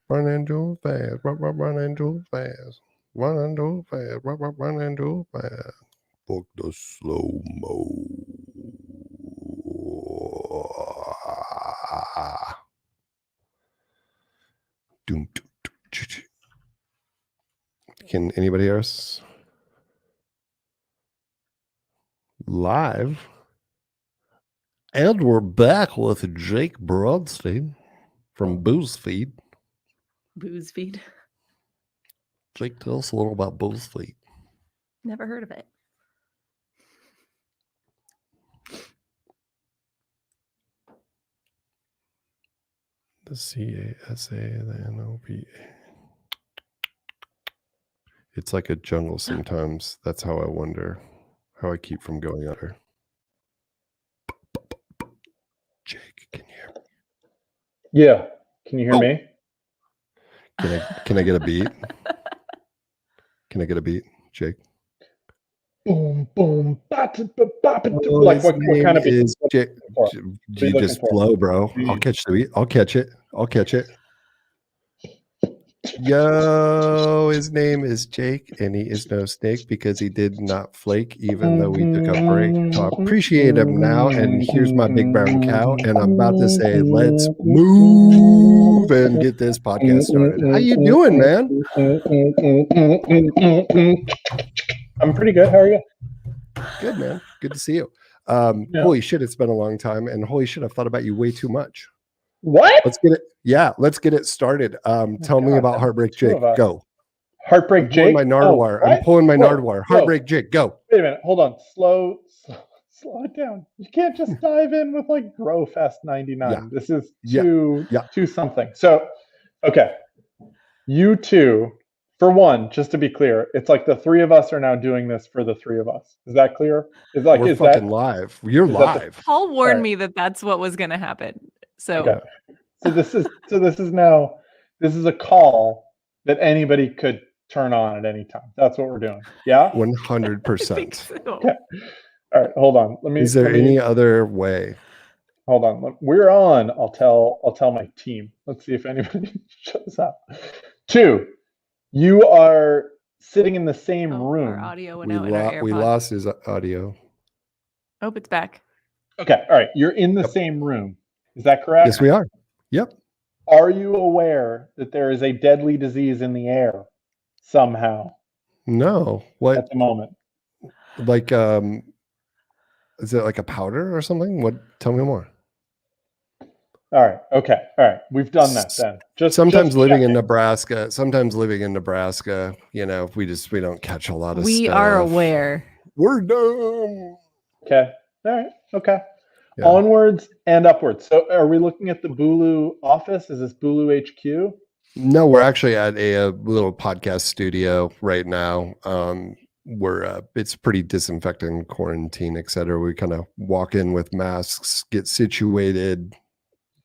Running too fast, running too fast, running too fast, running too fast. Book the slow mo. Can anybody else? Live. And we're back with Jake Bronstein from Buzzfeed. Buzzfeed. Jake, tell us a little about Buzzfeed. Never heard of it. The CASA, the NOPA. It's like a jungle sometimes. That's how I wonder how I keep from going under. Jake, can you hear me? Yeah. Can you hear me? Can I get a beat? Can I get a beat, Jake? Boom, boom, like what kind of beat? Is Jake? You just flow, bro. I'll catch the beat. I'll catch it. Yo, his name is Jake, and he is no snake because he did not flake, even though we took a break. So I appreciate him now, and here's my big brown cow, and I'm about to say, let's move and get this podcast started. How you doing, man? I'm pretty good. How are you? Good, man. Good to see you. Holy shit, it's been a long time, and holy shit, I've thought about you way too much. What? Let's get it. Yeah, let's get it started. Tell me about Heartbreak Jake. Go. Heartbreak Jake. I'm pulling my Nardwire. Heartbreak Jake. Go. Wait a minute. Hold on. Slow it down. You can't just dive in with like Grow Fest 99. Yeah. This is too something. So, okay. You two, for one, just to be clear, it's like the three of us are now doing this for the three of us. Is that clear? We're fucking live. You're live. Paul warned me that that's what was going to happen. So, okay. this is a call that anybody could turn on at any time. That's what we're doing. Yeah. 100%. So. Okay. All right. Hold on. Is there any other way? Hold on. We're on. I'll tell my team. Let's see if anybody shows up. 2, you are sitting in the same room. Our audio went out in our AirPod. We lost his audio. Oh, it's back. Okay. All right. You're in the same room. Is that correct? Yes, we are. Yep. Are you aware that there is a deadly disease in the air somehow? No. What? At the moment. Like, is it like a powder or something? What? Tell me more. All right. Okay. All right. We've done that then. Sometimes living in Nebraska, you know, we don't catch a lot of stuff. We are aware. We're dumb. Okay. All right. Okay. Yeah. Onwards and upwards. So are we looking at the Bulu office? Is this Bulu HQ? No, we're actually at a little podcast studio right now. It's pretty disinfectant, quarantine, etc. We kind of walk in with masks, get situated,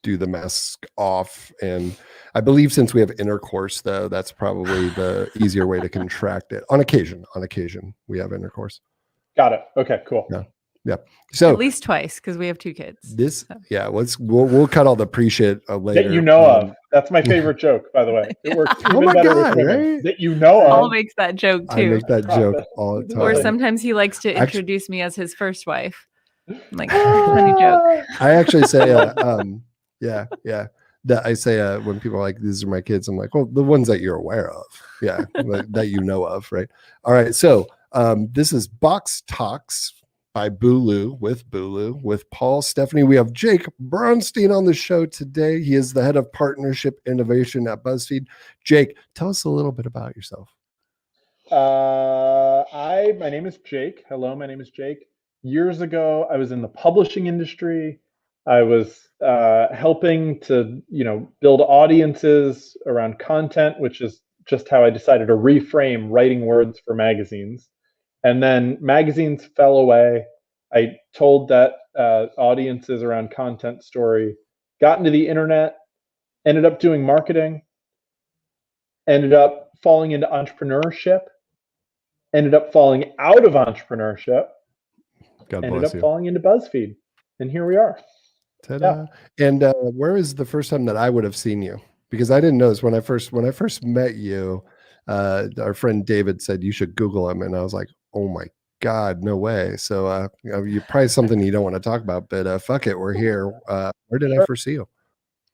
do the mask off. And I believe since we have intercourse, though, that's probably the easier way to contract it. On occasion, we have intercourse. Got it. Okay, cool. Yeah. So at least twice because we have 2 kids. We'll cut all the pre-shit later. That you know of. That's my favorite joke, by the way. It works even better with women. Right? That you know of. Paul makes that joke too. I make that joke all the time. Or sometimes he likes to introduce me as his first wife. I'm like, funny joke. I actually say, that I say when people are like, "These are my kids," I'm like, "Well, the ones that you're aware of, that you know of, right?" All right. So this is Box Talks by Bulu with Paul, Stephanie. We have Jake Bronstein on the show today. He is the head of partnership innovation at Buzzfeed. Jake, tell us a little bit about yourself. My name is Jake. Hello, my name is Jake. Years ago, I was in the publishing industry. I was helping to, build audiences around content, which is just how I decided to reframe writing words for magazines. And then magazines fell away. I told that audiences around content story, got into the internet, ended up doing marketing, ended up falling into entrepreneurship, ended up falling out of entrepreneurship, ended up falling into Buzzfeed. And here we are. Ta-da. And where is the first time that I would have seen you? Because I didn't notice when I first met you, our friend David said you should Google him, and I was like, oh my God, no way. So you probably something you don't want to talk about, but fuck it, we're here. Where did I first see you?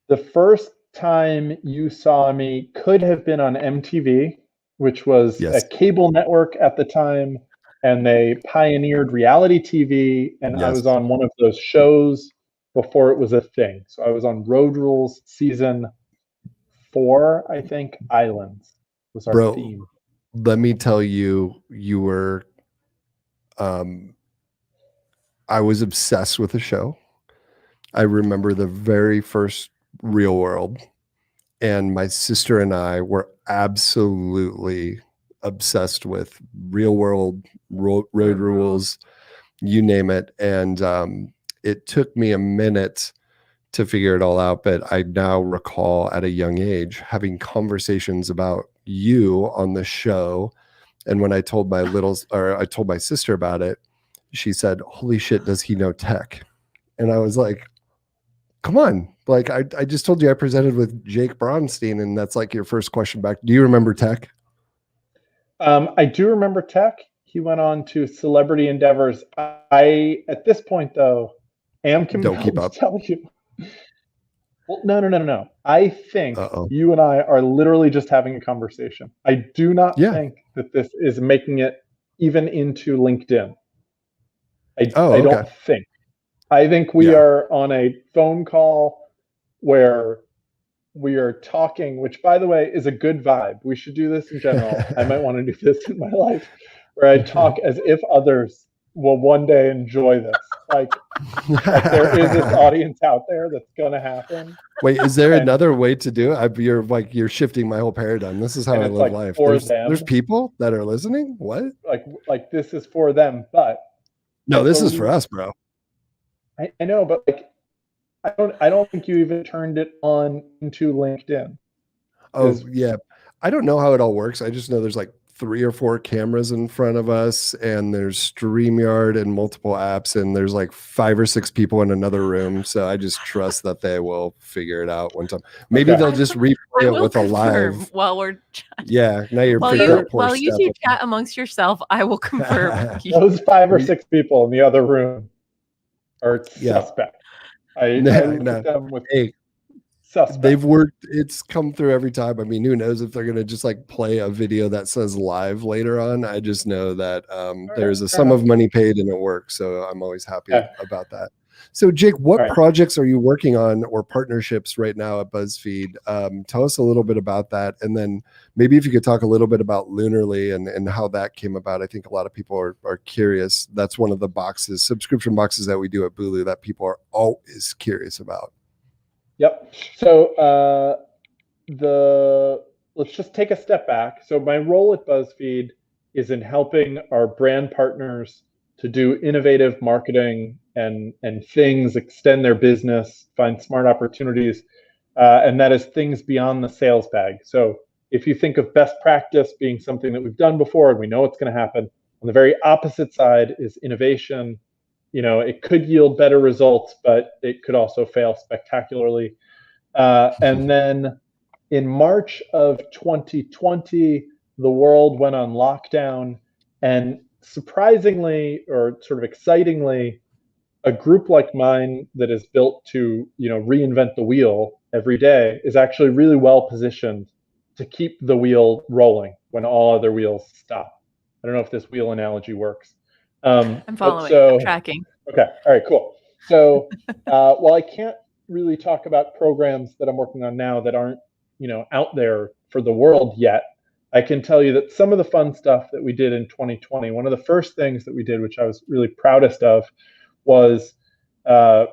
The first time you saw me could have been on MTV, which was a cable network at the time, and they pioneered reality TV, and I was on one of those shows before it was a thing. So I was on Road Rules season 4, I think. Islands was our theme. Let me tell you, you were I was obsessed with the show. I remember the very first Real World, and my sister and I were absolutely obsessed with Real World, Road Rules, you name it. And it took me a minute to figure it all out, but I now recall at a young age having conversations about you on the show. And when I told I told my sister about it, she said, holy shit, does he know tech? And I was like, come on. Like, I just told you I presented with Jake Bronstein, and that's like your first question back. Do you remember tech? I do remember tech. He went on to celebrity endeavors. I, at this point, though, am compelled to tell you. Well, no. I think you and I are literally just having a conversation. I do not think that this is making it even into LinkedIn. I don't think. I think we are on a phone call where we are talking, which, by the way, is a good vibe. We should do this in general. I might want to do this in my life, where I talk as if others will one day enjoy this. Like there is this audience out there that's going to happen. Wait, is there another way to do it? You're shifting my whole paradigm. This is how I live life. There's people that are listening. What? Like this is for them, but no, this is for us, bro. I know, but like, I don't think you even turned it on into LinkedIn. Oh yeah. I don't know how it all works. I just know there's like 3 or 4 cameras in front of us, and there's StreamYard and multiple apps, and there's like 5 or 6 people in another room. So I just trust that they will figure it out one time. Maybe they'll just replay it with a live while we're chatting. Yeah. Now you're while you two chat amongst yourself, I will confirm. Those 5 or 6 people in the other room are suspect. I look at them with suspect. They've worked. It's come through every time. I mean, who knows if they're going to just like play a video that says live later on. I just know that there's a sum of money paid and it works. So I'm always happy about that. So Jake, what projects are you working on or partnerships right now at Buzzfeed? Tell us a little bit about that. And then maybe if you could talk a little bit about Lunarly and how that came about. I think a lot of people are curious. That's one of the subscription boxes that we do at Bulu that people are always curious about. Yep. So let's just take a step back. So my role at Buzzfeed is in helping our brand partners to do innovative marketing and things, extend their business, find smart opportunities, and that is things beyond the sales bag. So if you think of best practice being something that we've done before and we know it's going to happen, on the very opposite side is innovation. You know, it could yield better results, but it could also fail spectacularly. And then in March of 2020, the world went on lockdown, and surprisingly, or sort of excitingly, a group like mine that is built to, reinvent the wheel every day is actually really well positioned to keep the wheel rolling when all other wheels stop. I don't know if this wheel analogy works. I'm following. I'm tracking. Okay. All right, cool. So while I can't really talk about programs that I'm working on now that aren't, out there for the world yet, I can tell you that some of the fun stuff that we did in 2020, one of the first things that we did, which I was really proudest of, was the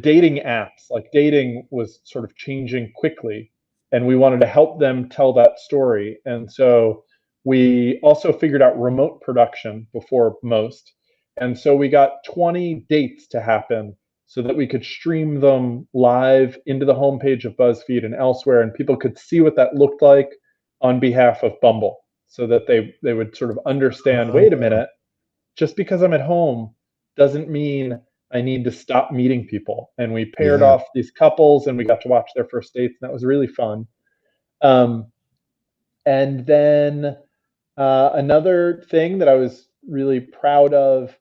dating apps, like dating was sort of changing quickly, and we wanted to help them tell that story. And so we also figured out remote production before most. And so we got 20 dates to happen so that we could stream them live into the homepage of BuzzFeed and elsewhere, and people could see what that looked like on behalf of Bumble, so that they would sort of understand, wait a minute, just because I'm at home doesn't mean I need to stop meeting people. And we paired off these couples and we got to watch their first dates. And that was really fun. And then another thing that I was really proud of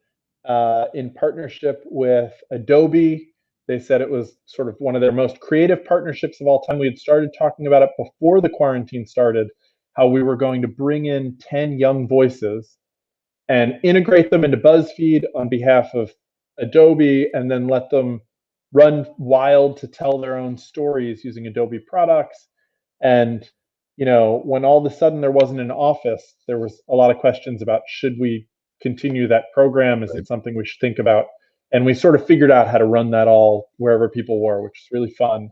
in partnership with Adobe, they said it was sort of one of their most creative partnerships of all time. We had started talking about it before the quarantine started, how we were going to bring in 10 young voices and integrate them into Buzzfeed on behalf of Adobe, and then let them run wild to tell their own stories using Adobe products. And when all of a sudden there wasn't an office, there was a lot of questions about, should we continue that program? Is it something we should think about? And we sort of figured out how to run that all wherever people were, which is really fun.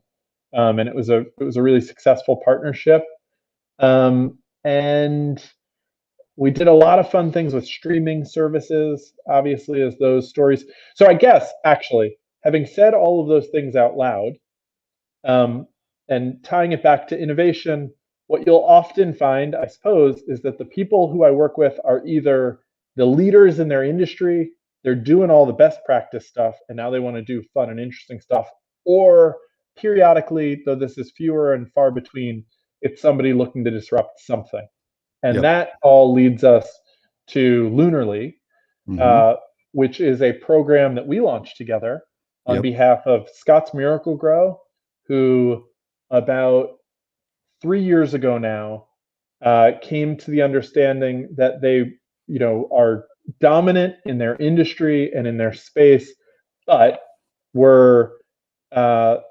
And it was a really successful partnership. And we did a lot of fun things with streaming services, obviously, as those stories. So I guess, actually, having said all of those things out loud, and tying it back to innovation, what you'll often find, I suppose, is that the people who I work with are either the leaders in their industry, they're doing all the best practice stuff, and now they want to do fun and interesting stuff, or periodically, though this is fewer and far between, it's somebody looking to disrupt something. And that all leads us to Lunarly, which is a program that we launched together on behalf of Scott's Miracle-Gro, who about 3 years ago now came to the understanding that they, are dominant in their industry and in their space, but were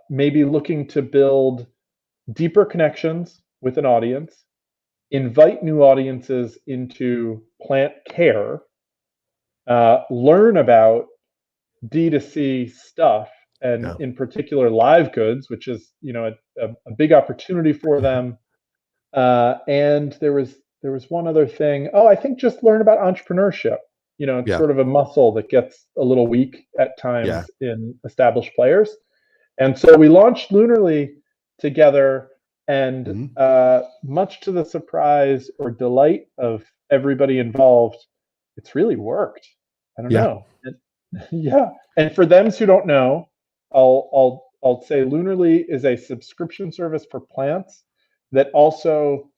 maybe looking to build deeper connections with an audience, invite new audiences into plant care, learn about D2C stuff, and in particular live goods, which is a big opportunity for them. And there was one other thing. I think just learn about entrepreneurship. It's sort of a muscle that gets a little weak at times in established players. And so we launched Lunarly together, and much to the surprise or delight of everybody involved, it's really worked. I don't know. And for them who don't know, I'll say Lunarly is a subscription service for plants that also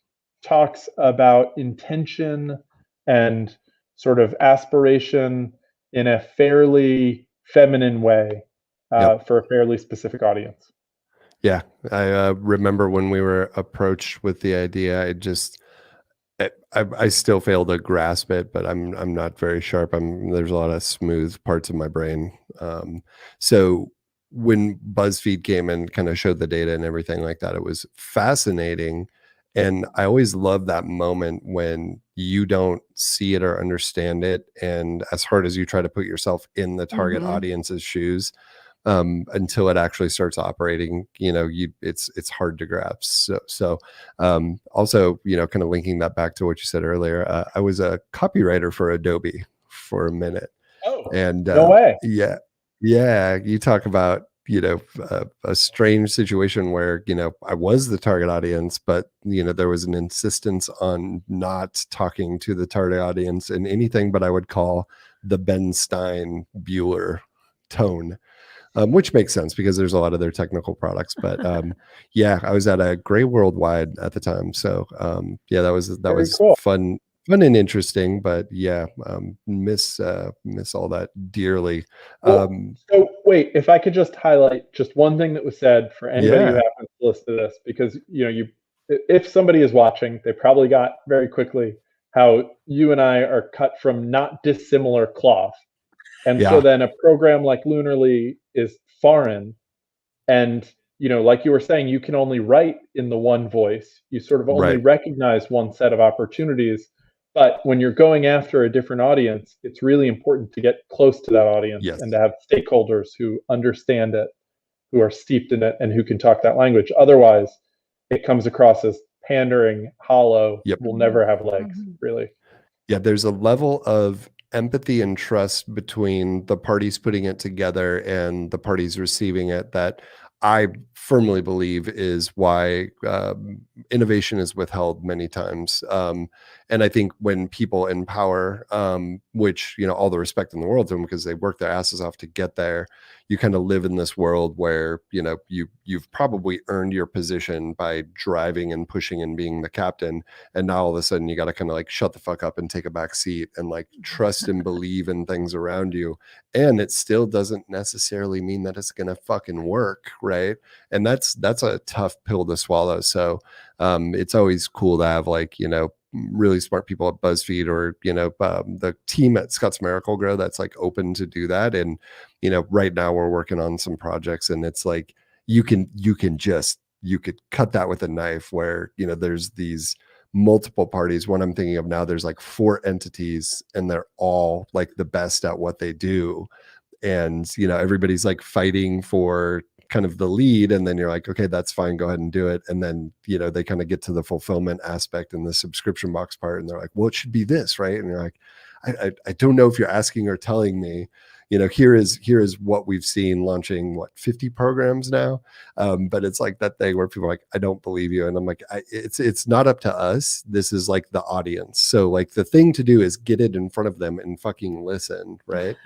talks about intention and sort of aspiration in a fairly feminine way for a fairly specific audience. Yeah, I remember when we were approached with the idea, I still fail to grasp it, but I'm not very sharp. There's a lot of smooth parts of my brain. So when BuzzFeed came and kind of showed the data and everything like that, it was fascinating. And I always love that moment when you don't see it or understand it, and as hard as you try to put yourself in the target audience's shoes, until it actually starts operating, it's hard to grasp. So also, kind of linking that back to what you said earlier, I was a copywriter for Adobe for a minute. And no way. Yeah. You talk about, a strange situation where, I was the target audience, but, there was an insistence on not talking to the target audience in anything but I would call the Bernstein Bueller tone. Which makes sense because there's a lot of their technical products, but I was at a Gray Worldwide at the time, so that was cool. fun and interesting, but miss all that dearly. So wait, if I could just highlight just one thing that was said for anybody who happens to listen to this, because if somebody is watching, they probably got very quickly how you and I are cut from not dissimilar cloth. And so then a program like Lunarly is foreign. And, like you were saying, you can only write in the one voice. You sort of only recognize one set of opportunities. But when you're going after a different audience, it's really important to get close to that audience and to have stakeholders who understand it, who are steeped in it, and who can talk that language. Otherwise, it comes across as pandering, hollow, will never have legs, really. Yeah, there's a level of empathy and trust between the parties putting it together and the parties receiving it that I firmly believe is why innovation is withheld many times. And I think when people in power, which, all the respect in the world to them because they work their asses off to get there, you kind of live in this world where, you've probably earned your position by driving and pushing and being the captain. And now all of a sudden you got to kind of like shut the fuck up and take a back seat and like trust and believe in things around you. And it still doesn't necessarily mean that it's going to fucking work. Right. And that's a tough pill to swallow. So it's always cool to have like, really smart people at Buzzfeed or, the team at Scott's Miracle-Gro that's like open to do that. And, right now we're working on some projects and it's like, you could cut that with a knife where, there's these multiple parties. One I'm thinking of now, there's like 4 entities and they're all like the best at what they do. And, everybody's like fighting for kind of the lead. And then you're like, okay, that's fine. Go ahead and do it. And then, they kind of get to the fulfillment aspect and the subscription box part. And they're like, well, it should be this, right? And you're like, I don't know if you're asking or telling me, here is what we've seen launching 50 programs now. But it's like that thing where people are like, I don't believe you. And I'm like, it's not up to us. This is like the audience. So like the thing to do is get it in front of them and fucking listen. Right.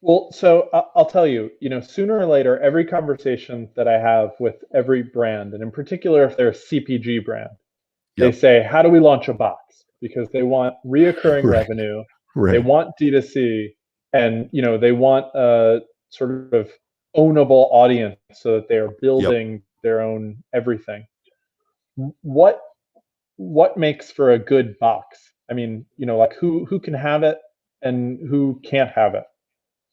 Well, so I'll tell you, sooner or later, every conversation that I have with every brand, and in particular, if they're a CPG brand, they say, how do we launch a box? Because they want reoccurring revenue. Right. They want D2C. And, they want a sort of ownable audience so that they are building their own everything. What makes for a good box? I mean, like who can have it and who can't have it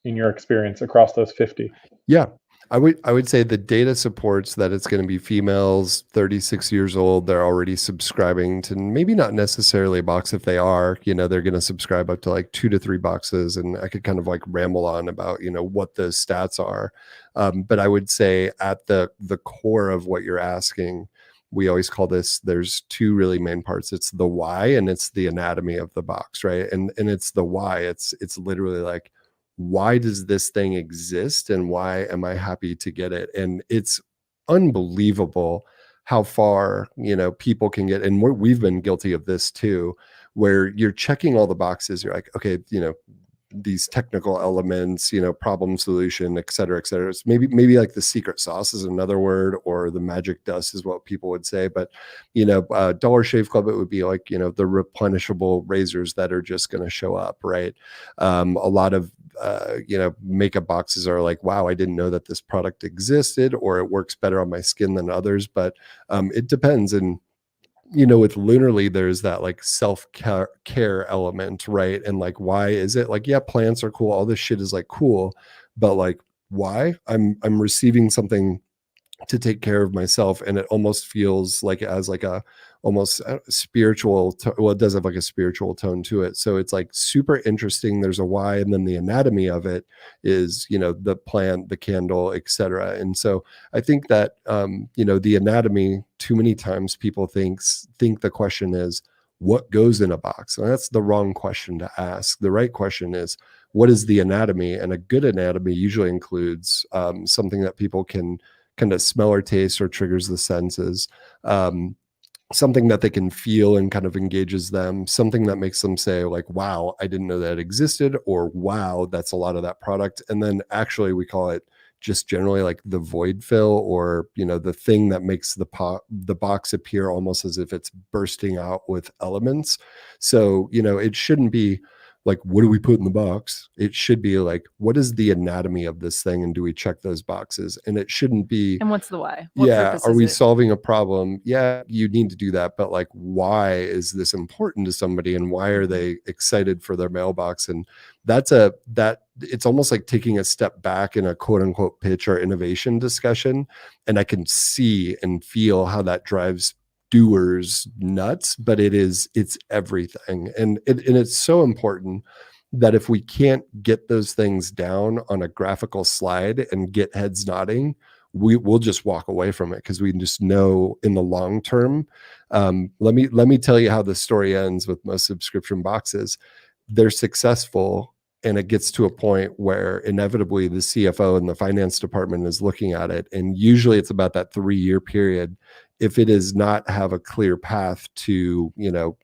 in your experience across those 50? Yeah. I would say the data supports that it's going to be females 36 years old. They're already subscribing to maybe not necessarily a box. If they are, they're going to subscribe up to like 2 to 3 boxes. And I could kind of like ramble on about, what the stats are. But I would say at the core of what you're asking, we always call this, there's 2 really main parts. It's the why and it's the anatomy of the box, right? And it's the why. It's literally like, why does this thing exist and why am I happy to get it? And it's unbelievable how far, people can get. And we've been guilty of this too, where you're checking all the boxes. You're like, okay, these technical elements, problem solution, et cetera, et cetera. It's maybe like the secret sauce is another word, or the magic dust is what people would say. But, Dollar Shave Club, it would be like, the replenishable razors that are just going to show up. Right. A lot of, makeup boxes are like, wow, I didn't know that this product existed, or it works better on my skin than others. But it depends. And, with Lunarly, there's that like self-care element, right? And like, why is it like, yeah, plants are cool. All this shit is like cool, but like, why? I'm receiving something to take care of myself, and it almost feels like as like a almost spiritual. It does have like a spiritual tone to it. So it's like super interesting. There's a why, and then the anatomy of it is, the plant, the candle, etc. And so I think that the anatomy, too many times people think the question is what goes in a box, and that's the wrong question to ask. The right question is, what is the anatomy? And a good anatomy usually includes something that people can kind of smell or taste or triggers the senses, something that they can feel and kind of engages them, something that makes them say like, wow, I didn't know that existed, or wow, that's a lot of that product. And then actually we call it just generally like the void fill, or, the thing that makes the box appear almost as if it's bursting out with elements. So, it shouldn't be like, what do we put in the box? It should be like, what is the anatomy of this thing? And do we check those boxes? And it shouldn't be. And what's the why? Are we solving a problem? Yeah, you need to do that. But like, why is this important to somebody? And why are they excited for their mailbox? And it's almost like taking a step back in a quote unquote pitch or innovation discussion. And I can see and feel how that drives doers nuts, but it's everything. And it's so important that if we can't get those things down on a graphical slide and get heads nodding, we'll just walk away from it, because we just know in the long term. Let me tell you how the story ends with most subscription boxes. They're successful and it gets to a point where inevitably the CFO and the finance department is looking at it. And usually it's about that 3-year period. If it does not have a clear path to,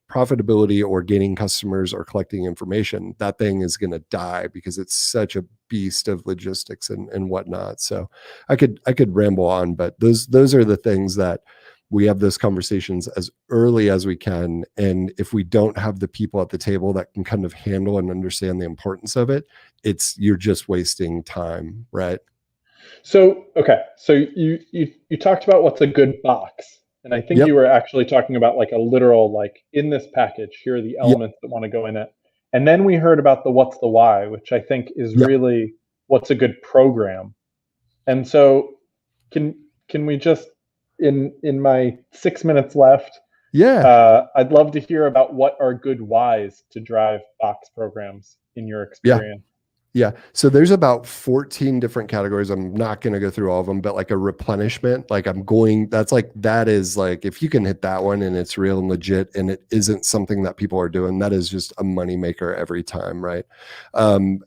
profitability or gaining customers or collecting information, that thing is going to die because it's such a beast of logistics and whatnot. So I could ramble on, but those are the things that we have those conversations as early as we can. And if we don't have the people at the table that can kind of handle and understand the importance of it, you're just wasting time, right? So, okay. So you talked about what's a good box. And I think you were actually talking about like a literal, like in this package, here are the elements that want to go in it. And then we heard about the what's the why, which I think is really what's a good program. And so can we just, in my 6 minutes left, I'd love to hear about what are good whys to drive box programs in your experience. Yeah. So there's about 14 different categories. I'm not going to go through all of them, but like a replenishment, like that is like, if you can hit that one and it's real and legit and it isn't something that people are doing, that is just a moneymaker every time, right?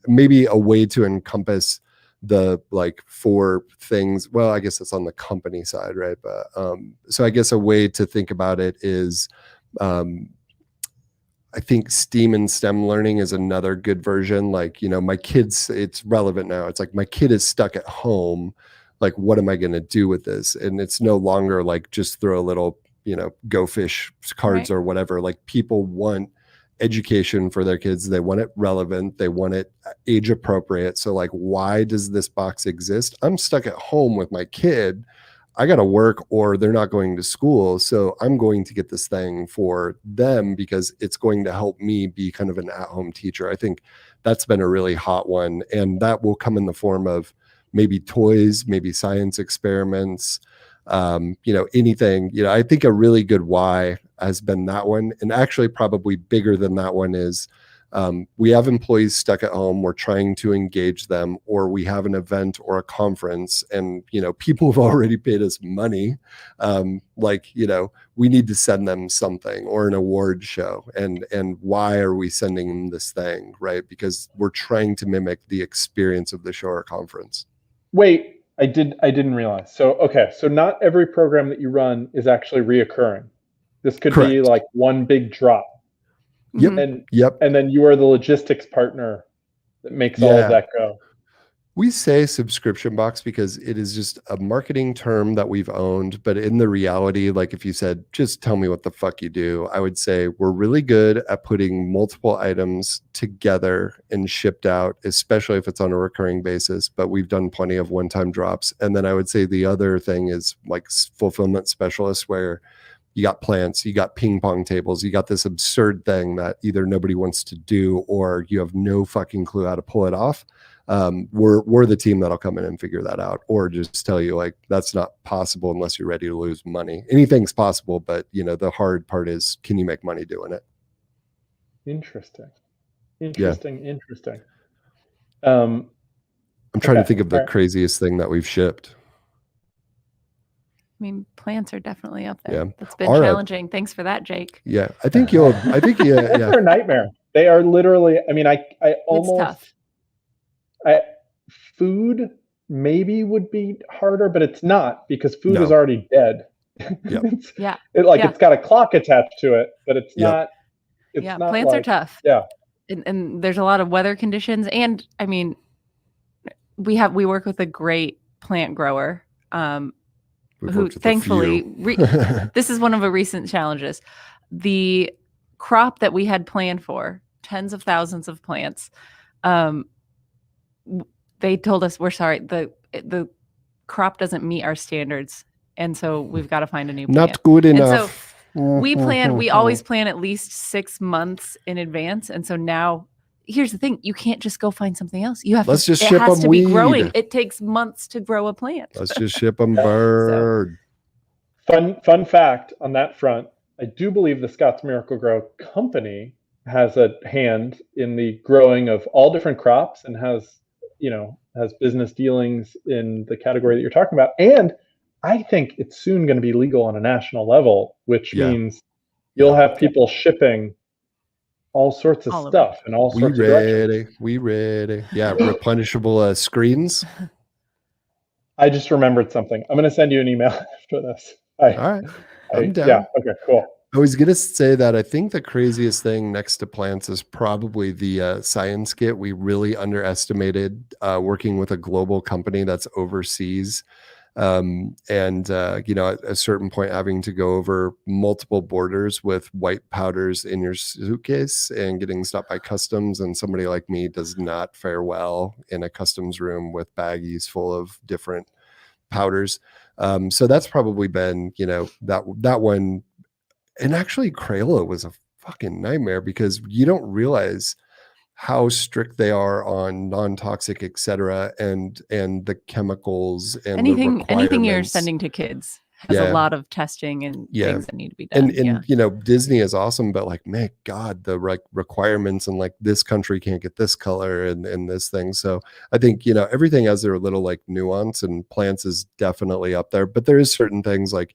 Maybe a way to encompass the like 4 things. Well, I guess that's on the company side, right? But so I guess a way to think about it is, I think STEAM and STEM learning is another good version. Like, my kids, it's relevant now. It's like my kid is stuck at home. Like, what am I going to do with this? And it's no longer like just throw a little, Go Fish cards or whatever. Like, people want education for their kids. They want it relevant. They want it age appropriate. So like, why does this box exist? I'm stuck at home with my kid. I got to work or they're not going to school. So I'm going to get this thing for them because it's going to help me be kind of an at-home teacher. I think that's been a really hot one. And that will come in the form of maybe toys, maybe science experiments, anything. I think a really good why has been that one. And actually probably bigger than that one is, we have employees stuck at home. We're trying to engage them, or we have an event or a conference and, people have already paid us money. We need to send them something or an award show. And why are we sending them this thing? Right. Because we're trying to mimic the experience of the show or conference. Wait, I didn't realize. So, okay. So not every program that you run is actually reoccurring. This could be like one big drop. Yep. And then you are the logistics partner that makes all of that go. We say subscription box because it is just a marketing term that we've owned. But in the reality, like if you said, just tell me what the fuck you do, I would say we're really good at putting multiple items together and shipped out, especially if it's on a recurring basis. But we've done plenty of one-time drops. And then I would say the other thing is like fulfillment specialists, where you got plants, you got ping pong tables, you got this absurd thing that either nobody wants to do or you have no fucking clue how to pull it off. We're the team that'll come in and figure that out, or just tell you like that's not possible unless you're ready to lose money. Anything's possible, but the hard part is, can you make money doing it? Interesting. I'm trying to think of the craziest thing that we've shipped. I mean, plants are definitely up there. Yeah. It's been challenging. Thanks for that, Jake. Yeah. I think they're a nightmare. They are literally, I mean, I almost, it's tough. Food maybe would be harder, but it's not, because food is already dead. Yep. It's got a clock attached to it, but it's not. It's not plants are tough. Yeah. And there's a lot of weather conditions. And I mean, we work with a great plant grower, who thankfully, this is one of the recent challenges. The crop that we had planned for, tens of thousands of plants, they told us, we're sorry, the crop doesn't meet our standards. And so we've got to find a new plant. Not good enough. And so we always plan at least 6 months in advance. And so now, here's the thing, you can't just go find something else. You have Let's to, just ship it has them to weed. be growing. It takes months to grow a plant. Let's just ship them bird. Fun fact on that front, I do believe the Scott's Miracle-Gro company has a hand in the growing of all different crops and has business dealings in the category that you're talking about. And I think it's soon going to be legal on a national level, which means you'll have people shipping all sorts of All of stuff and all sorts of directions. We ready. Yeah, replenishable screens. I just remembered something. I'm going to send you an email after this. All right. I'm down. Yeah. Okay, cool. I was going to say that I think the craziest thing next to plants is probably the science kit. We really underestimated working with a global company that's overseas. At a certain point, having to go over multiple borders with white powders in your suitcase and getting stopped by customs. And somebody like me does not fare well in a customs room with baggies full of different powders. So that's probably been, that one. And actually, Crayola was a fucking nightmare because you don't realize how strict they are on non-toxic, et cetera, and the chemicals and anything you're sending to kids has a lot of testing and things that need to be done. And Disney is awesome, but like, man, God, the requirements and like this country can't get this color and this thing. So I think everything has their little like nuance, and plants is definitely up there. But there is certain things like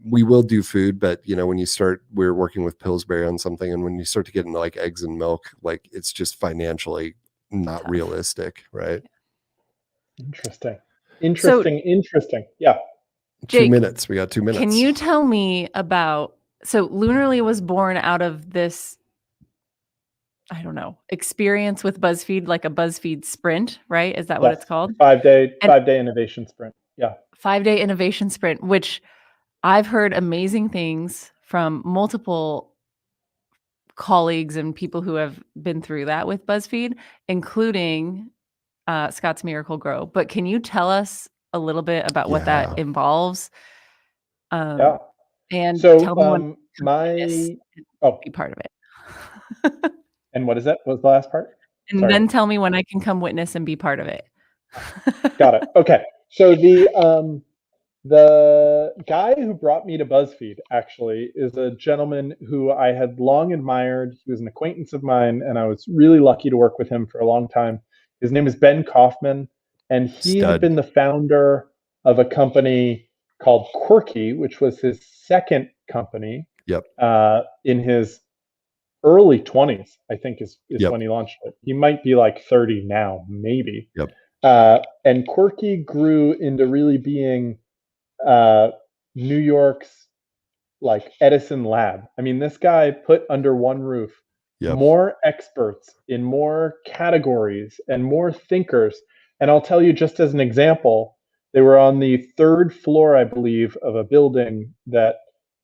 we will do food, but when we're working with Pillsbury on something, and when you start to get into like eggs and milk, like it's just financially not realistic, right? Interesting. Yeah. Jake, 2 minutes. We got 2 minutes. Can you tell me about, so Lunarly was born out of this, I don't know, experience with Buzzfeed, like a Buzzfeed sprint, right? Is that what it's called? 5-day innovation sprint. Yeah. 5-day innovation sprint, which I've heard amazing things from multiple colleagues and people who have been through that with Buzzfeed, including Scott's Miracle Grow. But can you tell us a little bit about what that involves? And so tell me be part of it. And what is that? What was the last part? And then tell me when I can come witness and be part of it. Got it. Okay. So the guy who brought me to Buzzfeed actually is a gentleman who I had long admired. He was an acquaintance of mine, and I was really lucky to work with him for a long time. His name is Ben Kaufman, and he had been the founder of a company called Quirky, which was his second company. Yep. In his early 20s, I think is when he launched it. He might be like 30 now, maybe. Yep. And Quirky grew into really being New York's like Edison lab. I mean, this guy put under one roof more experts in more categories and more thinkers. And I'll tell you, just as an example, they were on the 3rd floor, I believe, of a building that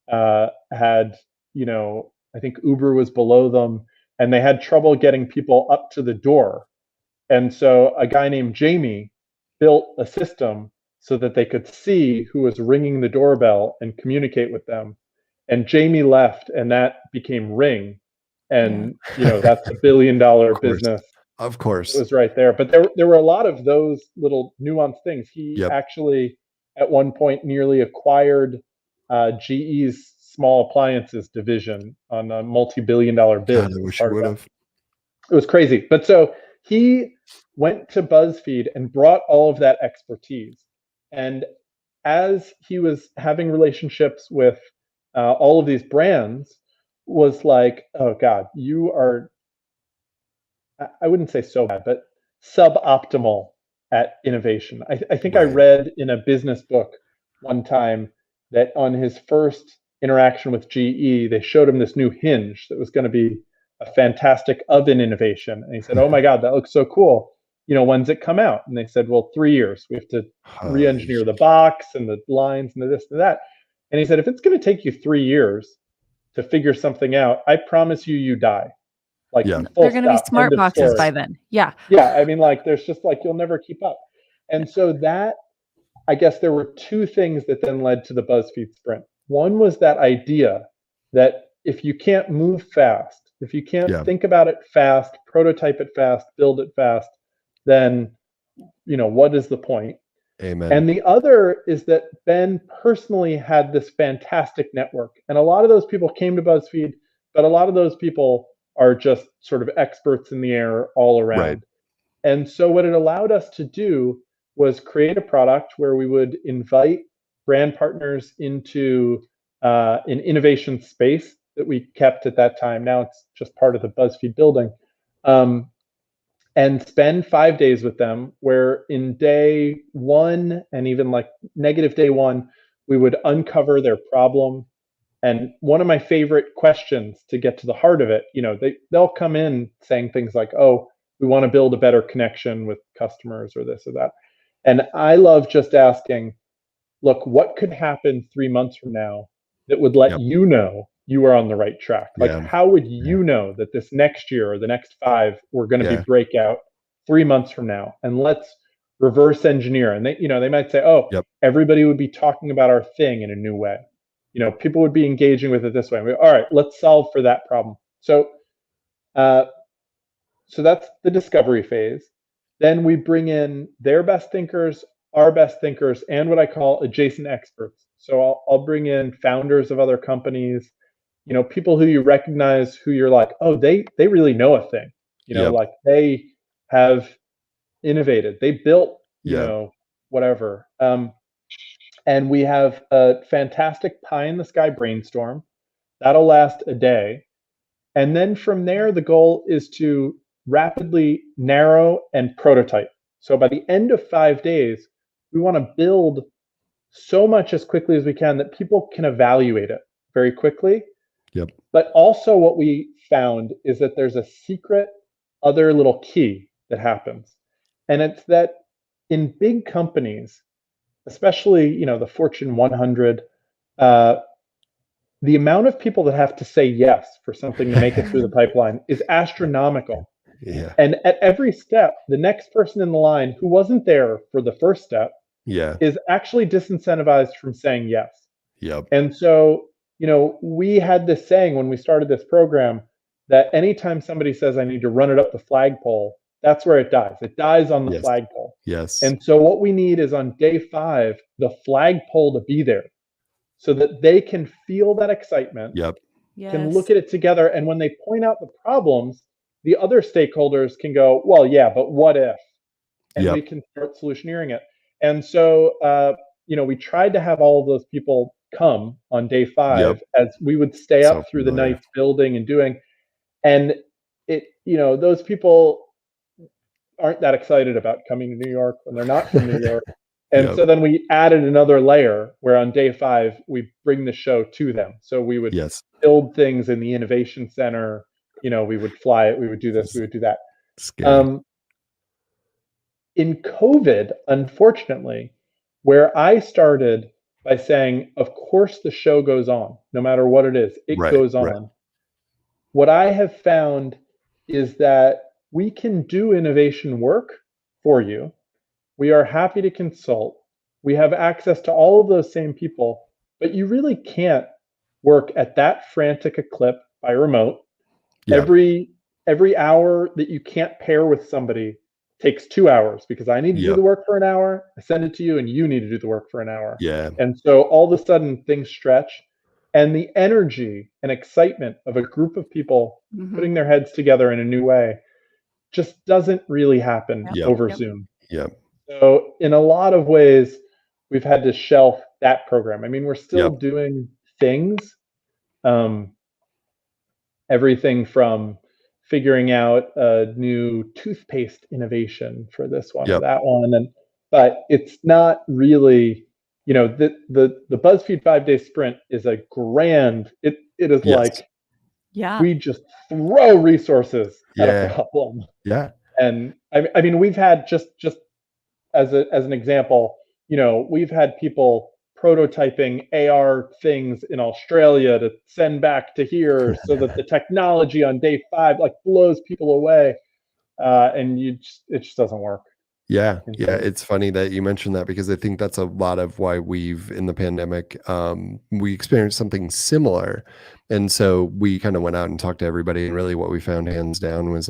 had, I think Uber was below them, and they had trouble getting people up to the door. And so a guy named Jamie built a system so that they could see who was ringing the doorbell and communicate with them. And Jamie left, and that became Ring. And, that's $1 billion business. Of course. It was right there. But there were a lot of those little nuanced things. He actually, at one point, nearly acquired GE's small appliances division on a multi-billion-dollar bid. God, I wish you would have. It was crazy. But so he went to Buzzfeed and brought all of that expertise. And as he was having relationships with all of these brands, was like, oh God, you are, I wouldn't say so bad, but suboptimal at innovation. I think I read in a business book one time that on his first interaction with GE, they showed him this new hinge that was going to be a fantastic oven innovation. And he said, oh my God, that looks so cool. When's it come out? And they said, well, 3 years. We have to re-engineer the box and the lines and the this and that. And he said, if it's going to take you 3 years to figure something out, I promise you die. Like, they're going to be smart boxes by then. Yeah. Yeah. I mean, like, there's just like, you'll never keep up. And so that, I guess there were 2 things that then led to the Buzzfeed sprint. One was that idea that if you can't move fast, if you can't think about it fast, prototype it fast, build it fast, then, what is the point? Amen. And the other is that Ben personally had this fantastic network. And a lot of those people came to Buzzfeed, but a lot of those people are just sort of experts in the air all around. Right. And so what it allowed us to do was create a product where we would invite brand partners into an innovation space that we kept at that time. Now it's just part of the Buzzfeed building. And spend 5 days with them, where in day one and even like negative day one, we would uncover their problem. And one of my favorite questions to get to the heart of it, they'll come in saying things like, oh, we want to build a better connection with customers or this or that. And I love just asking, look, what could happen 3 months from now that would let you know you are on the right track? Like, how would you know that this next year or the next 5 we're going to be breakout 3 months from now? And let's reverse engineer. And they might say, oh, everybody would be talking about our thing in a new way. People would be engaging with it this way. All right, let's solve for that problem. So that's the discovery phase. Then we bring in their best thinkers, our best thinkers, and what I call adjacent experts. So I'll bring in founders of other companies, people who you recognize, who you're like, oh, they really know a thing, like they have innovated, they built, whatever. And we have a fantastic pie in the sky brainstorm that'll last a day. And then from there, the goal is to rapidly narrow and prototype. So by the end of 5 days, we want to build so much as quickly as we can that people can evaluate it very quickly. But also what we found is that there's a secret other little key that happens. And it's that in big companies, especially, the Fortune 100, the amount of people that have to say yes for something to make it through the pipeline is astronomical. And at every step, the next person in the line who wasn't there for the first step is actually disincentivized from saying yes. And so, we had this saying when we started this program that anytime somebody says, I need to run it up the flagpole, that's where it dies. It dies on the flagpole. And so what we need is on day 5, the flagpole to be there so that they can feel that excitement, can look at it together. And when they point out the problems, the other stakeholders can go, well, yeah, but what if? And we can start solutioneering it. And so, we tried to have all of those people come on day 5 as we would stay up through the nights building and doing. And those people aren't that excited about coming to New York when they're not from New York. And so then we added another layer where on day 5, we bring the show to them. So we would build things in the innovation center. We would fly it. We would do this. We would do that. In COVID, unfortunately, where I started by saying, of course, the show goes on, no matter what it is, it goes on. What I have found is that we can do innovation work for you. We are happy to consult. We have access to all of those same people, but you really can't work at that frantic a clip by remote. Every hour that you can't pair with somebody takes 2 hours because I need to do the work for an hour. I send it to you and you need to do the work for an hour. And so all of a sudden things stretch, and the energy and excitement of a group of people putting their heads together in a new way just doesn't really happen over Zoom. So in a lot of ways, we've had to shelf that program. I mean, we're still doing things, everything from figuring out a new toothpaste innovation for this one or that one. But it's not really, the BuzzFeed 5-day sprint is a grand, it is like, we just throw resources at a problem. And I mean, we've had just as an example, we've had people prototyping AR things in Australia to send back to here so that the technology on day 5 blows people away, and it just doesn't work. It's funny that you mentioned that, because I think that's a lot of why we've, in the pandemic, we experienced something similar. And so we kind of went out and talked to everybody, and really what we found hands down was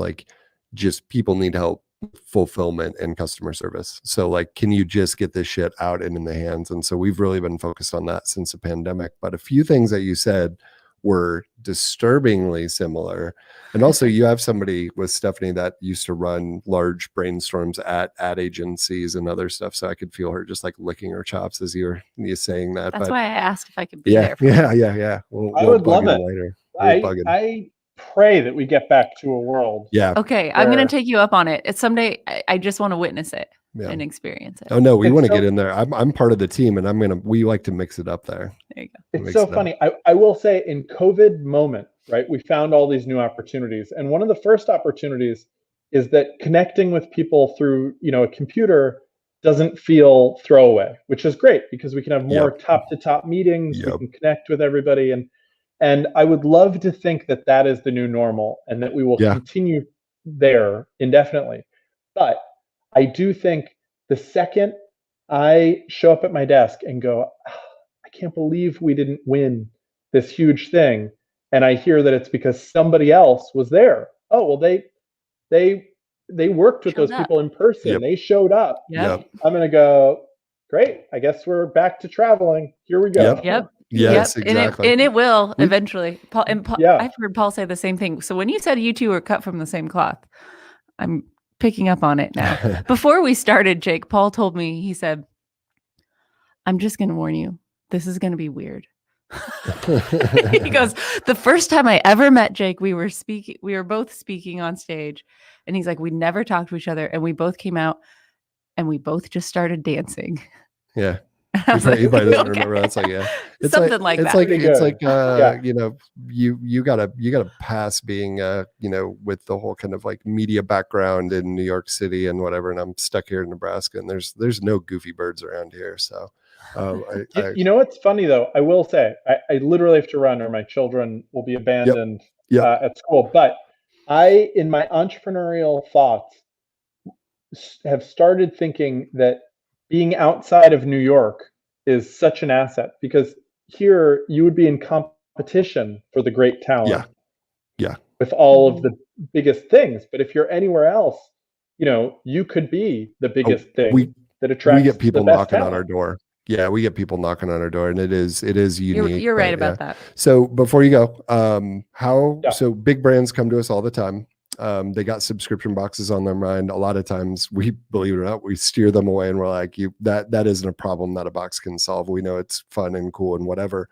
just people need help, fulfillment and customer service. So can you just get this shit out and in the hands? And so we've really been focused on that since the pandemic. But a few things that you said were disturbingly similar. And also you have somebody with Stephanie that used to run large brainstorms at ad agencies and other stuff. So I could feel her just licking her chops as you're saying that. That's why I asked if I could be there. Yeah. I would love it. Later. I pray that we get back to a world. Yeah. Okay, I'm going to take you up on it. It's someday. I just want to witness it and experience it. Oh no, we want to get in there. I'm part of the team, and we like to mix it up there. There you go. It's so funny. I will say, in COVID moment, right, we found all these new opportunities, and one of the first opportunities is that connecting with people through a computer doesn't feel throwaway, which is great because we can have more top-to-top meetings. We can connect with everybody, and I would love to think that that is the new normal and that we will continue there indefinitely. But I do think the second I show up at my desk and go, I can't believe we didn't win this huge thing, and I hear that it's because somebody else was there. Oh, well, they worked with those people in person. They showed up. I'm going to go, great. I guess we're back to traveling. Here we go. Yes, exactly. And it will eventually. Paul, I've heard Paul say the same thing. So when you said you two were cut from the same cloth, I'm picking up on it now. Before we started, Jake, Paul told me, he said, I'm just going to warn you, this is going to be weird. He goes, the first time I ever met Jake, we were both speaking on stage, and he's like, we never talked to each other, and we both came out and we both just started dancing. Yeah. Anybody doesn't remember. That's it's something like that. It's like you gotta pass being with the whole kind of like media background in New York City and whatever, and I'm stuck here in Nebraska, and there's no goofy birds around here. So what's funny though, I will say I literally have to run or my children will be abandoned at school. But I, in my entrepreneurial thoughts, have started thinking that being outside of New York is such an asset, because here you would be in competition for the great talent. With all of the biggest things. But if you're anywhere else, you could be the biggest thing that attracts. We get people the best knocking talent. on our door. Yeah, we get people knocking on our door, and it is unique. You're right about that. So before you go, so big brands come to us all the time. They got subscription boxes on their mind. A lot of times, we, believe it or not, we steer them away, and we're like, that isn't a problem that a box can solve. We know it's fun and cool and whatever.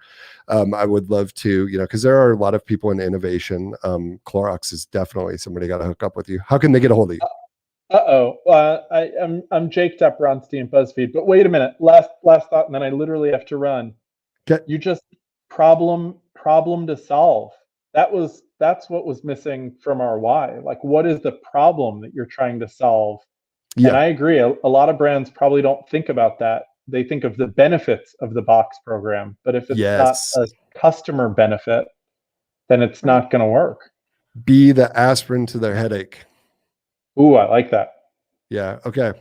I would love to, because there are a lot of people in innovation. Clorox is definitely somebody got to hook up with you. How can they get a hold of you? I'm Jake Bronstein, Buzzfeed. But wait a minute, last thought, and then I literally have to run. You just problem to solve. That's what was missing from our why. Like, what is the problem that you're trying to solve? And I agree. A lot of brands probably don't think about that. They think of the benefits of the box program, but if it's not a customer benefit, then it's not going to work. Be the aspirin to their headache. Ooh, I like that. Yeah. Okay.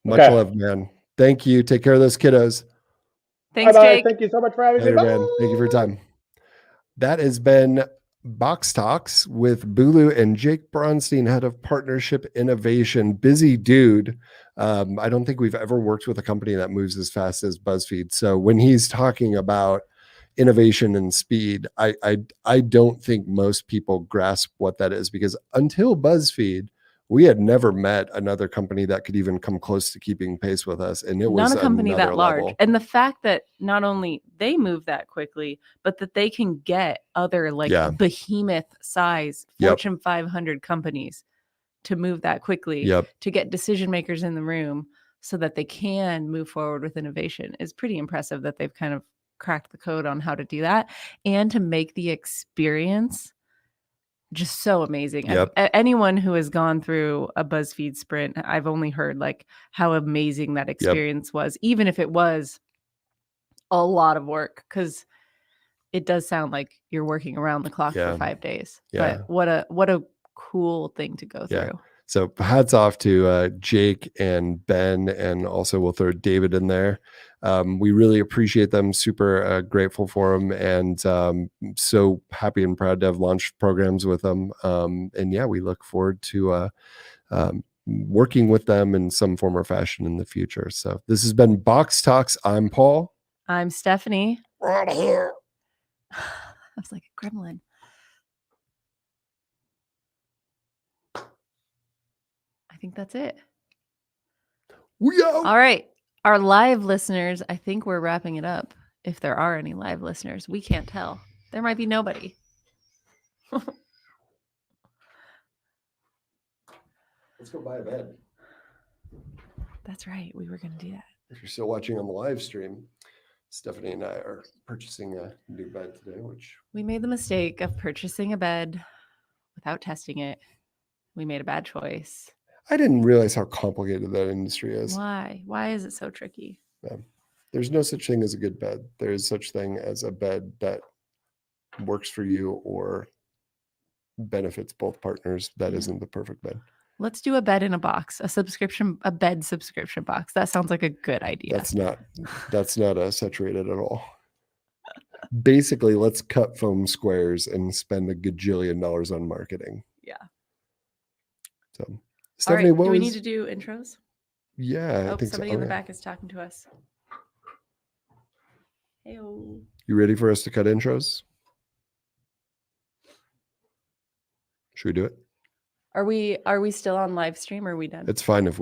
Much love, man. Thank you. Take care of those kiddos. Thanks, Bye-bye. Jake. Thank you so much for having me. Man. Thank you for your time. That has been Box Talks with Bulu and Jake Bronstein, head of partnership innovation. Busy dude. I don't think we've ever worked with a company that moves as fast as Buzzfeed. So when he's talking about innovation and speed, I don't think most people grasp what that is, because until Buzzfeed, we had never met another company that could even come close to keeping pace with us. And it was not a company that large. Level. And the fact that not only they move that quickly, but that they can get other behemoth size Fortune 500 companies to move that quickly, to get decision makers in the room so that they can move forward with innovation is pretty impressive, that they've kind of cracked the code on how to do that and to make the experience just so amazing. Anyone who has gone through a Buzzfeed sprint, I've only heard like how amazing that experience was, even if it was a lot of work, because it does sound like you're working around the clock for 5 days. But what a cool thing to go through. So hats off to Jake and Ben, and also we'll throw David in there. We really appreciate them, super grateful for them, and so happy and proud to have launched programs with them. And we look forward to working with them in some form or fashion in the future. So this has been Box Talks. I'm Paul. I'm Stephanie. We're out of here. I was like a gremlin. I think that's it. All right. Our live listeners, I think we're wrapping it up. If there are any live listeners, we can't tell. There might be nobody. Let's go buy a bed. That's right. We were going to do that. If you're still watching on the live stream, Stephanie and I are purchasing a new bed today, which we made the mistake of purchasing a bed without testing it. We made a bad choice. I didn't realize how complicated that industry is. Why? Why is it so tricky? Yeah. There's no such thing as a good bed. There is such thing as a bed that works for you or benefits both partners. That isn't the perfect bed. Let's do a bed in a box, a bed subscription box. That sounds like a good idea. That's not saturated at all. Basically, let's cut foam squares and spend $1 gajillion on marketing. Yeah. So, Stephanie, all right. Do we need to do intros? Yeah, I think somebody so. in the back is talking to us. Hey-o. You ready for us to cut intros? Should we do it? Are we still on live stream or are we done? It's fine if